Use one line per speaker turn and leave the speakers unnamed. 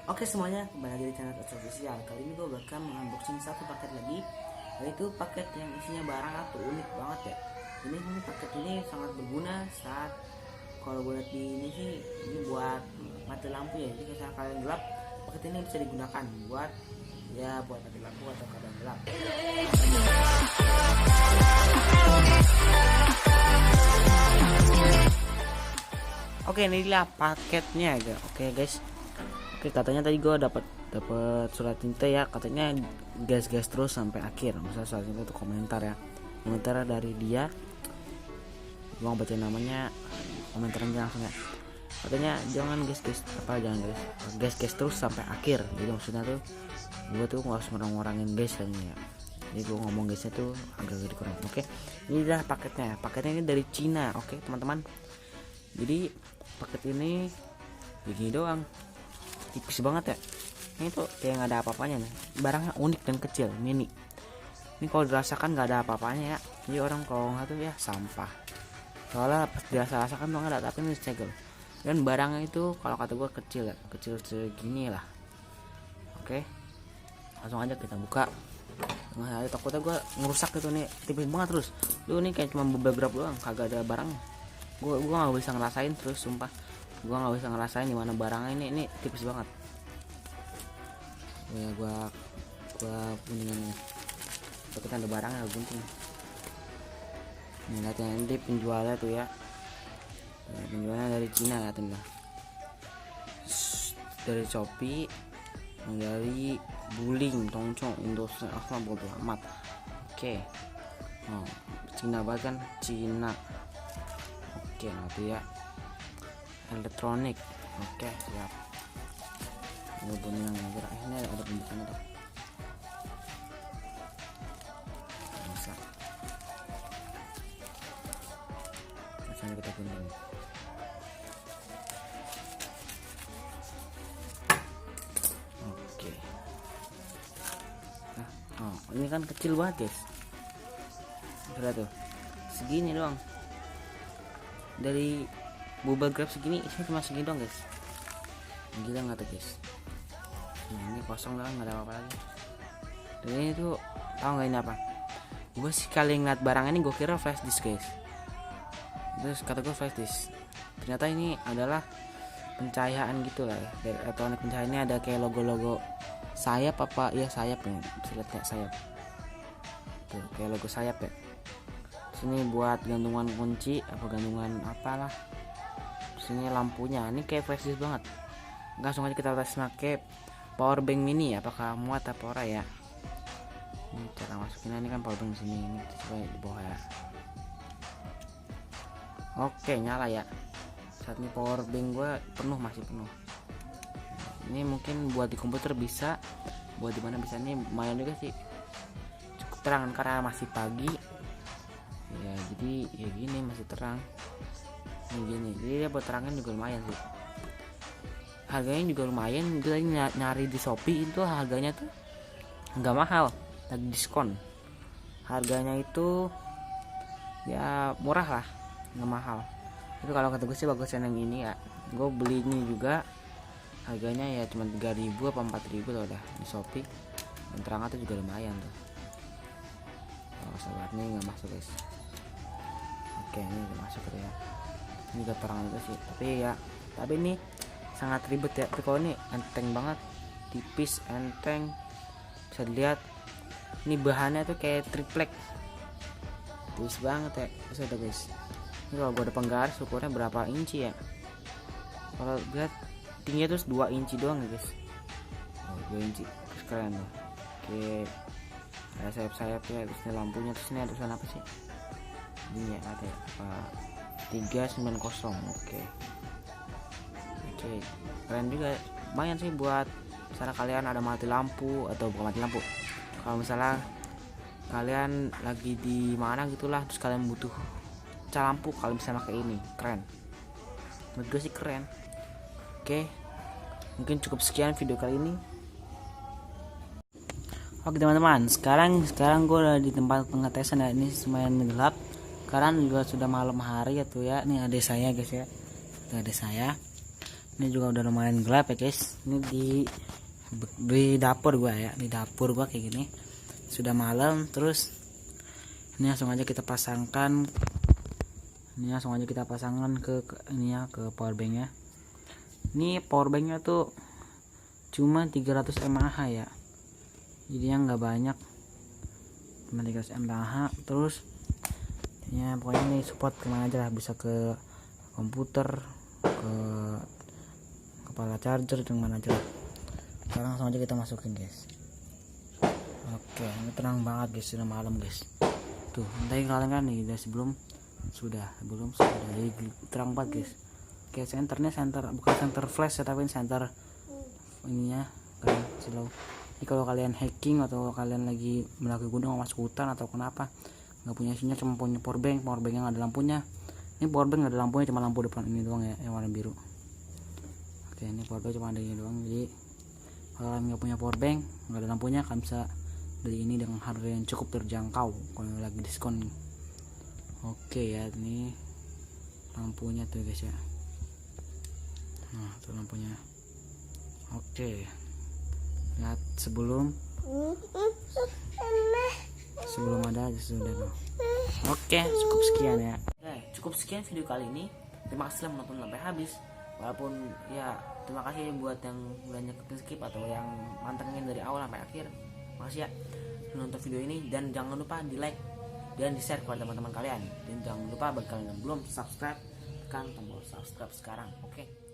Oke semuanya, kembali lagi di channel Official. Kali ini gue bakal mengunboxing satu paket lagi, yaitu paket yang isinya barang atau unik banget ya. Ini paket ini sangat berguna saat kalau gue lihat di ini sih, ini buat mati lampu ya. Jadi kalau kalian gelap, paket ini bisa digunakan buat mati lampu atau keadaan gelap. Oke, inilah paketnya ya. Oke guys. Oke, katanya tadi gue dapat surat cinta ya, katanya gas terus sampai akhir. Misalnya surat cinta itu komentar ya, komentar dari dia. Gue baca namanya, komentarnya langsung ya. Katanya jangan gas terus sampai akhir. Jadi maksudnya tuh gue tuh nggak harus ngurangin gas kayaknya ya. Jadi gue ngomong gasnya tuh agak dikurang. Oke, ini dah paketnya. Paketnya ini dari Cina. Oke teman-teman. Jadi paket ini begini doang, tipis banget ya. Ini tuh kayak nggak ada apa-apanya nih. Barangnya unik dan kecil, mini. Ini kalau dirasakan nggak ada apa-apanya ya. Jadi orang kalau nggak tuh ya sampah. Soalnya pas dirasa-rasakan tuh nggak ada, tapi ini segel. Dan barangnya itu kalau kata gue kecil ya, kecil segini lah. Oke, langsung aja kita buka. Nggak ada, takutnya gue ngerusak gitu nih, tipis banget terus. Lu nih kayak cuma beberapa doang, kagak ada barangnya. Gue nggak bisa ngerasain terus, sumpah. Gue nggak bisa ngerasain gimana barangnya ini tipis banget. Ya gue guntingannya. Kita ada barangnya gunting. Nih lihat yang ini penjualnya tuh ya. Penjualnya dari Cina ya teman. Dari Shopee, dari Buling, Tongchong, Indonesia, apa bodoh amat. Oke. Oh, Cina banget kan, Cina. Oke, nanti ya. Elektronik. Oke, siap. Ini bunyi yang gerak. Ini ada pembukaannya dah. Bisa. Langsung kita gunting. Oke. Nah, ini kan kecil banget guys. Sudah tuh. Segini doang. Dari bubble wrap segini, isinya cuma segini doang guys. Gila nggak tuh guys? Nah, ini kosong doang, nggak ada apa-apa lagi. Dan ini tuh tahu nggak ini apa? Gue sih kali ngeliat barang ini gue kira flash disk guys. Terus kata gue flash disk. Ternyata ini adalah pencahayaan gitu lah ya. Dari elektronik pencahayaan ini ada kayak logo-logo sayap apa? Iya sayap ya. Bisa lihat kayak sayap. Tuh kayak logo sayap ya. Sini buat gantungan kunci apa gantungan apalah. Sini lampunya, ini kayak flash disk banget. Langsung aja kita tes pakai power bank mini, apakah muat apa ora ya. Ini cara masukinnya, ini kan power bank sini, ini coba di bawah ya. Oke, nyala ya. Saat ini power bank gue penuh, masih penuh. Ini mungkin buat di komputer bisa, buat di mana bisa. Ini lumayan juga sih, cukup terang karena masih pagi ya, jadi ya gini masih terang ini gini, jadi dia buat terangnya juga lumayan sih. Harganya juga lumayan. Itu tadi nyari di Shopee itu harganya tuh nggak mahal, lagi diskon. Harganya itu ya murah lah, nggak mahal. Tapi kalau kata gue sih bagusnya yang ini ya. Gue beli ini juga harganya ya cuma 3.000 apa 4.000 loh udah di Shopee. Dan terangnya tuh juga lumayan tuh. Oh sabar nih nggak masuk guys. Oke, ini udah masuk ya. Ini udah terang juga sih, tapi ini sangat ribet ya. Tapi kalau ini enteng banget, tipis, enteng, bisa dilihat. Ini bahannya tuh kayak triplek, tipis banget ya. Bisa ada guys. Ini kalau gue ada penggaris ukurnya berapa inci ya? Kalau lihat tingginya terus 2 inci doang ya guys. 2 inci, terus keren loh. Oke, ada sayap-sayap ya. Terus ini lampunya, terus ini ada tulisan apa sih? Ini ya ada 390. Oke, keren juga, lumayan sih buat misalnya kalian ada mati lampu atau bukan mati lampu. Kalau misalnya kalian lagi di mana gitulah, terus kalian butuh cahaya lampu, kalian bisa pakai ini, keren. Menurut gue sih keren. Oke, mungkin cukup sekian video kali ini. Oke teman-teman, sekarang gue udah di tempat pengetesan ya. Ini lumayan gelap karena juga sudah malam hari ya tuh ya. Ini adik saya guys ya, itu adik saya. Ini juga udah lumayan gelap ya guys. Ini di dapur gua ya, di dapur gua kayak gini. Sudah malam, terus ini langsung aja kita pasangkan. Ini langsung aja kita pasangkan ke ini ya, ke power banknya. Ini power banknya tuh cuma 300 mAh ya, jadi yang nggak banyak, cuma 300 mAh. Terus ya pokoknya ini support kemana aja lah, bisa ke komputer, ke kepala charger, dan mana aja lah. Sekarang langsung aja kita masukin guys. Oke, ini terang banget guys, sudah malam guys. Tuh, nanti kalian kan nih udah sudah jadi terang banget guys. Oke, senternya bukan center flash ya, tapi center ininya kan slow. Jadi kalau kalian hacking atau kalian lagi mendaki gunung masuk hutan atau kenapa nggak punya sinyal, cuma punya power bank yang nggak ada lampunya. Ini power bank nggak ada lampunya, cuma lampu depan ini doang ya, yang warna biru. Oke, ini power bank cuma ada ini doang. Jadi kalau kalian nggak punya power bank, nggak ada lampunya, kalian bisa beli ini dengan harga yang cukup terjangkau kalau lagi diskon. Oke ya, ini lampunya tuh guys ya. Nah, tuh lampunya. Oke, lihat sebelum ada sudah tuh. Oke, cukup sekian ya. Cukup sekian video kali ini. Terima kasih telah menonton sampai habis. Walaupun ya, terima kasih buat yang udah skip atau yang mantengin dari awal sampai akhir. Makasih ya menonton video ini, dan jangan lupa di like dan di share kepada teman-teman kalian. Dan jangan lupa bagi kalian yang belum subscribe, tekan tombol subscribe sekarang. Oke.